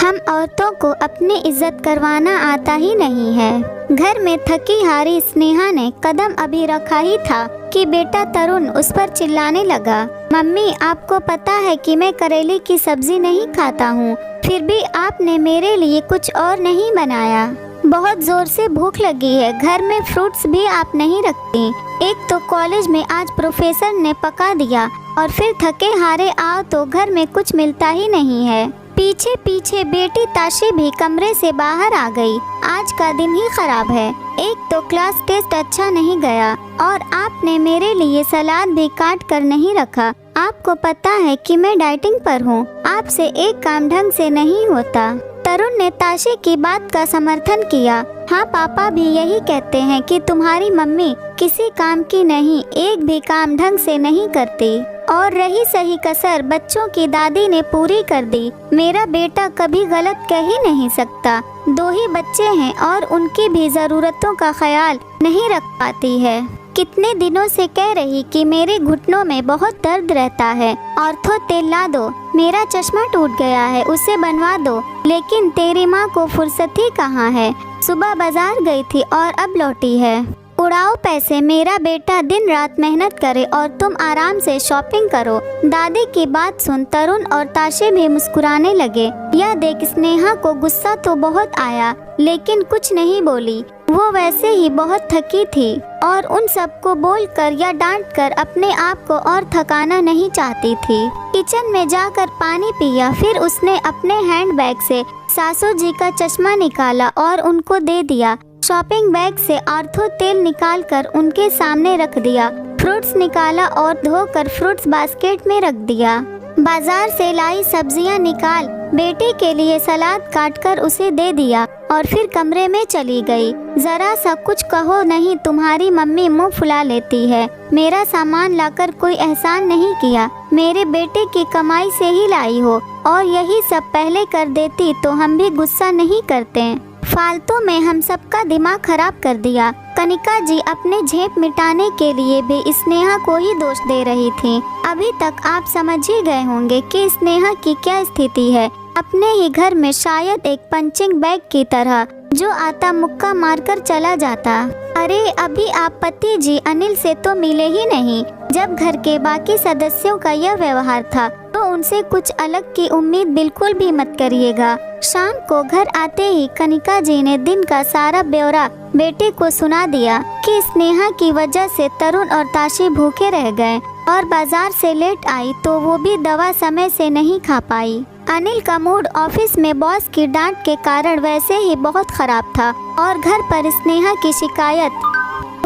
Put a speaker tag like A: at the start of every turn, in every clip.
A: हम औरतों को अपनी इज्जत करवाना आता ही नहीं है। घर में थकी हारी स्नेहा ने कदम अभी रखा ही था कि बेटा तरुण उस पर चिल्लाने लगा, मम्मी आपको पता है कि मैं करेले की सब्जी नहीं खाता हूँ, फिर भी आपने मेरे लिए कुछ और नहीं बनाया। बहुत जोर से भूख लगी है, घर में फ्रूट्स भी आप नहीं रखती। एक तो कॉलेज में आज प्रोफेसर ने पका दिया और फिर थके हारे आओ तो घर में कुछ मिलता ही नहीं है। पीछे पीछे बेटी ताशी भी कमरे से बाहर आ गई। आज का दिन ही खराब है। एक तो क्लास टेस्ट अच्छा नहीं गया और आपने मेरे लिए सलाद भी काट कर नहीं रखा। आपको पता है कि मैं डाइटिंग पर हूँ, आपसे एक काम ढंग से नहीं होता। तरुण ने ताशी की बात का समर्थन किया। हाँ, पापा भी यही कहते हैं कि तुम्हारी मम्मी किसी काम की नहीं, एक भी काम ढंग से नहीं करती। और रही सही कसर बच्चों की दादी ने पूरी कर दी। मेरा बेटा कभी गलत कह ही नहीं सकता। 2 ही बच्चे हैं और उनकी भी ज़रूरतों का ख्याल नहीं रख पाती है। कितने दिनों से कह रही कि मेरे घुटनों में बहुत दर्द रहता है, ऑर्थो तेल ला दो। मेरा चश्मा टूट गया है, उसे बनवा दो। लेकिन तेरी माँ को फुर्सत ही कहाँ है। सुबह बाजार गई थी और अब लौटी है। उड़ाओ पैसे, मेरा बेटा दिन रात मेहनत करे और तुम आराम से शॉपिंग करो। दादी की बात सुन तरुण और ताशी भी मुस्कुराने लगे। यह देख स्नेहा को गुस्सा तो बहुत आया, लेकिन कुछ नहीं बोली। वो वैसे ही बहुत थकी थी और उन सबको बोलकर या डांटकर अपने आप को और थकाना नहीं चाहती थी। किचन में जाकर पानी पिया, फिर उसने अपने हैंडबैग से सासू जी का चश्मा निकाला और उनको दे दिया। शॉपिंग बैग से ऑर्थो तेल निकालकर उनके सामने रख दिया। फ्रूट्स निकाला और धोकर फ्रूट्स बास्केट में रख दिया। बाजार से लाई सब्जियां निकाल बेटे के लिए सलाद काटकर उसे दे दिया और फिर कमरे में चली गई। जरा सा कुछ कहो नहीं, तुम्हारी मम्मी मुंह फुला लेती है। मेरा सामान लाकर कोई एहसान नहीं किया, मेरे बेटे की कमाई से ही लाई हो और यही सब पहले कर देती तो हम भी गुस्सा नहीं करते। फालतू में हम सबका दिमाग खराब कर दिया। कनिका जी अपने झेप मिटाने के लिए भी स्नेहा को ही दोष दे रही थी। अभी तक आप समझ ही गए होंगे कि स्नेहा की क्या स्थिति है। अपने ही घर में शायद एक पंचिंग बैग की तरह जो आता मुक्का मारकर चला जाता। अरे अभी आप पति जी अनिल से तो मिले ही नहीं। जब घर के बाकी सदस्यों का यह व्यवहार था तो उनसे कुछ अलग की उम्मीद बिल्कुल भी मत करिएगा। शाम को घर आते ही कनिका जी ने दिन का सारा ब्यौरा बेटे को सुना दिया कि स्नेहा की वजह से तरुण और ताशी भूखे रह गए और बाजार से लेट आई तो वो भी दवा समय से नहीं खा पाई। अनिल का मूड ऑफिस में बॉस की डांट के कारण वैसे ही बहुत खराब था और घर पर स्नेहा की शिकायत,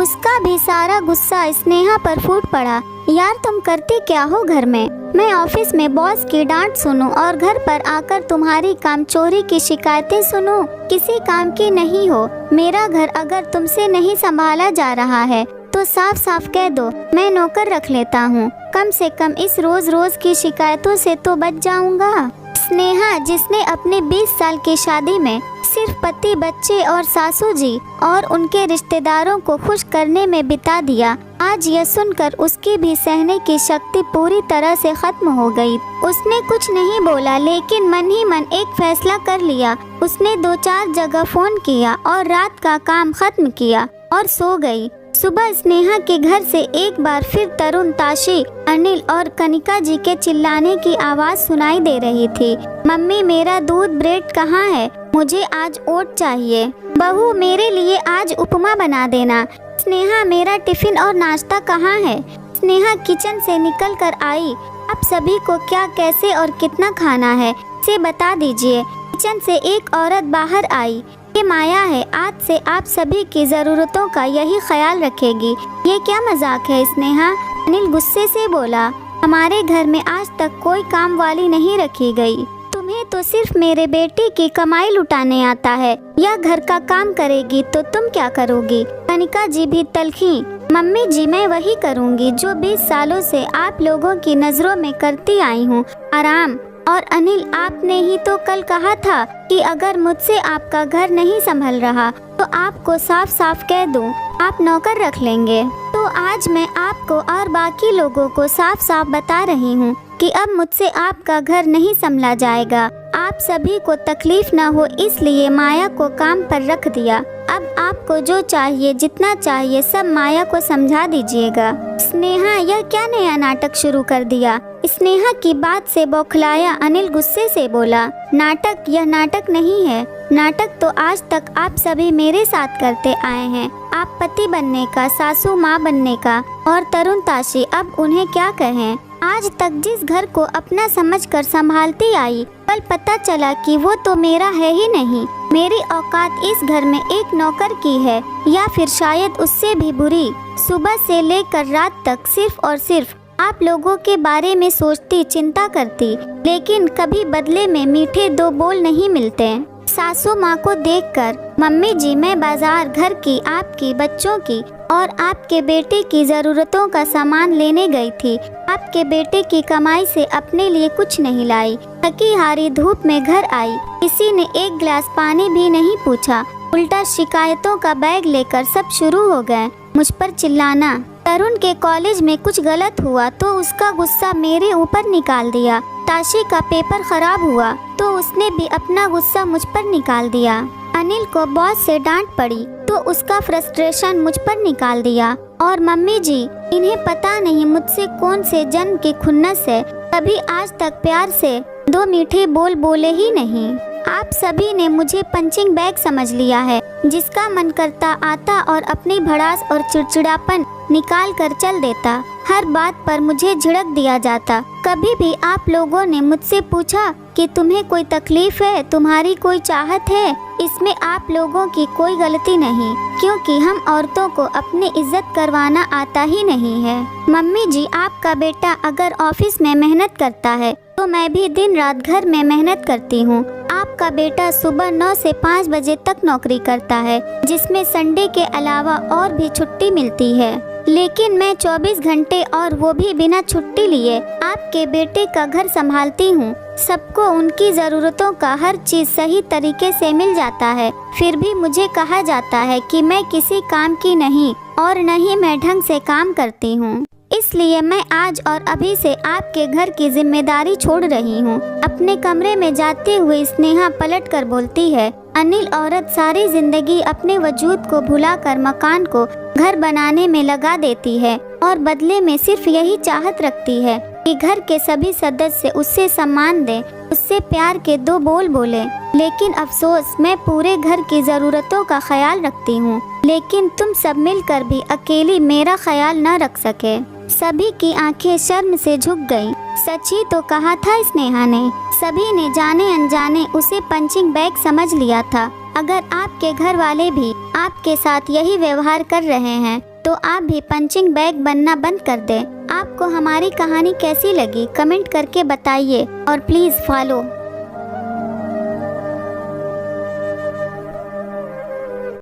A: उसका भी सारा गुस्सा स्नेहा पर फूट पड़ा। यार तुम करती क्या हो घर में? मैं ऑफिस में बॉस की डांट सुनूं और घर पर आकर तुम्हारी कामचोरी की शिकायतें सुनूं? किसी काम की नहीं हो। मेरा घर अगर तुमसे नहीं संभाला जा रहा है तो साफ साफ कह दो, मैं नौकर रख लेता हूँ। कम से कम इस रोज रोज की शिकायतों से तो बच जाऊंगा। स्नेहा जिसने अपने 20 साल की शादी में सिर्फ पति, बच्चे और सासू जी और उनके रिश्तेदारों को खुश करने में बिता दिया, आज यह सुनकर उसकी भी सहने की शक्ति पूरी तरह से खत्म हो गई। उसने कुछ नहीं बोला लेकिन मन ही मन एक फैसला कर लिया। उसने 2-4 जगह फोन किया और रात का काम खत्म किया और सो गई। सुबह स्नेहा के घर से एक बार फिर तरुण, ताशी, अनिल और कनिका जी के चिल्लाने की आवाज सुनाई दे रही थी। मम्मी मेरा दूध ब्रेड कहाँ है? मुझे आज ओट चाहिए। बहू मेरे लिए आज उपमा बना देना। स्नेहा मेरा टिफिन और नाश्ता कहाँ है? स्नेहा किचन से निकल कर आई। आप सभी को क्या, कैसे और कितना खाना है इसे बता दीजिए। किचन से एक औरत बाहर आई। ये माया है, आज से आप सभी की ज़रूरतों का यही ख्याल रखेगी। ये क्या मजाक है स्नेहा? अनिल गुस्से से बोला, हमारे घर में आज तक कोई काम वाली नहीं रखी गई। तुम्हें तो सिर्फ मेरे बेटे की कमाई लुटाने आता है। यह घर का काम करेगी तो तुम क्या करोगी? कनिका जी भी तलखी, मम्मी जी मैं वही करूँगी जो 20 सालों से आप लोगों की नज़रों में करती आई हूँ, आराम। और अनिल आपने ही तो कल कहा था कि अगर मुझसे आपका घर नहीं संभल रहा तो आपको साफ साफ कह दूं, आप नौकर रख लेंगे। तो आज मैं आपको और बाकी लोगों को साफ साफ बता रही हूँ कि अब मुझसे आपका घर नहीं संभला जाएगा। आप सभी को तकलीफ न हो इसलिए माया को काम पर रख दिया। अब आपको जो चाहिए, जितना चाहिए, सब माया को समझा दीजिएगा। स्नेहा, यह क्या नया नाटक शुरू कर दिया? स्नेहा की बात से बौखलाया अनिल गुस्से से बोला, नाटक? यह नाटक नहीं है। नाटक तो आज तक आप सभी मेरे साथ करते आए हैं। आप पति बनने का, सासू माँ बनने का, और तरुण ताशी, अब उन्हें क्या कहें। आज तक जिस घर को अपना समझकर संभालती आई, कल पता चला कि वो तो मेरा है ही नहीं। मेरी औकात इस घर में एक नौकर की है, या फिर शायद उससे भी बुरी। सुबह से लेकर रात तक सिर्फ और सिर्फ आप लोगों के बारे में सोचती, चिंता करती, लेकिन कभी बदले में मीठे दो बोल नहीं मिलते। सासू माँ को देखकर, मम्मी जी, मैं बाजार घर की, आपकी, बच्चों की और आपके बेटे की ज़रूरतों का सामान लेने गई थी। आपके बेटे की कमाई से अपने लिए कुछ नहीं लाई। थकी हारी धूप में घर आई, किसी ने एक गिलास पानी भी नहीं पूछा। उल्टा शिकायतों का बैग लेकर सब शुरू हो गए, मुझ पर चिल्लाना। तरुण के कॉलेज में कुछ गलत हुआ तो उसका गुस्सा मेरे ऊपर निकाल दिया। ताशी का पेपर खराब हुआ तो उसने भी अपना गुस्सा मुझ पर निकाल दिया। अनिल को बॉस से डांट पड़ी तो उसका फ्रस्ट्रेशन मुझ पर निकाल दिया। और मम्मी जी, इन्हें पता नहीं मुझसे कौन से जन्म की खुन्नस है, कभी आज तक प्यार से दो मीठे बोल बोले ही नहीं। आप सभी ने मुझे पंचिंग बैग समझ लिया है, जिसका मन करता आता और अपनी भड़ास और चिड़चिड़ापन निकाल कर चल देता। हर बात पर मुझे झिड़क दिया जाता। कभी भी आप लोगों ने मुझसे पूछा कि तुम्हें कोई तकलीफ है, तुम्हारी कोई चाहत है? इसमें आप लोगों की कोई गलती नहीं, क्योंकि हम औरतों को अपनी इज्जत करवाना आता ही नहीं है। मम्मी जी, आपका बेटा अगर ऑफिस में मेहनत करता है तो मैं भी दिन रात घर में मेहनत करती हूँ। आपका बेटा सुबह 9 से 5 बजे तक नौकरी करता है, जिसमें संडे के अलावा और भी छुट्टी मिलती है, लेकिन मैं 24 घंटे और वो भी बिना छुट्टी लिए आपके बेटे का घर संभालती हूँ। सबको उनकी ज़रूरतों का हर चीज़ सही तरीके से मिल जाता है, फिर भी मुझे कहा जाता है कि मैं किसी काम की नहीं और न ही मैं ढंग से काम करती हूँ। इसलिए मैं आज और अभी से आपके घर की जिम्मेदारी छोड़ रही हूँ। अपने कमरे में जाते हुए स्नेहा पलट कर बोलती है, अनिल, औरत सारी जिंदगी अपने वजूद को भुलाकर मकान को घर बनाने में लगा देती है और बदले में सिर्फ यही चाहत रखती है कि घर के सभी सदस्य उससे सम्मान दें, उससे प्यार के दो बोल बोले। लेकिन अफसोस, मैं पूरे घर की ज़रूरतों का ख्याल रखती हूँ, लेकिन तुम सब मिलकर भी अकेली मेरा ख्याल न रख सके। सभी की आंखें शर्म से झुक गईं। सच ही तो कहा था स्नेहा ने। सभी ने जाने अनजाने उसे पंचिंग बैग समझ लिया था। अगर आपके घर वाले भी आपके साथ यही व्यवहार कर रहे हैं तो आप भी पंचिंग बैग बनना बंद कर दें। आपको हमारी कहानी कैसी लगी कमेंट करके बताइए और प्लीज़ फॉलो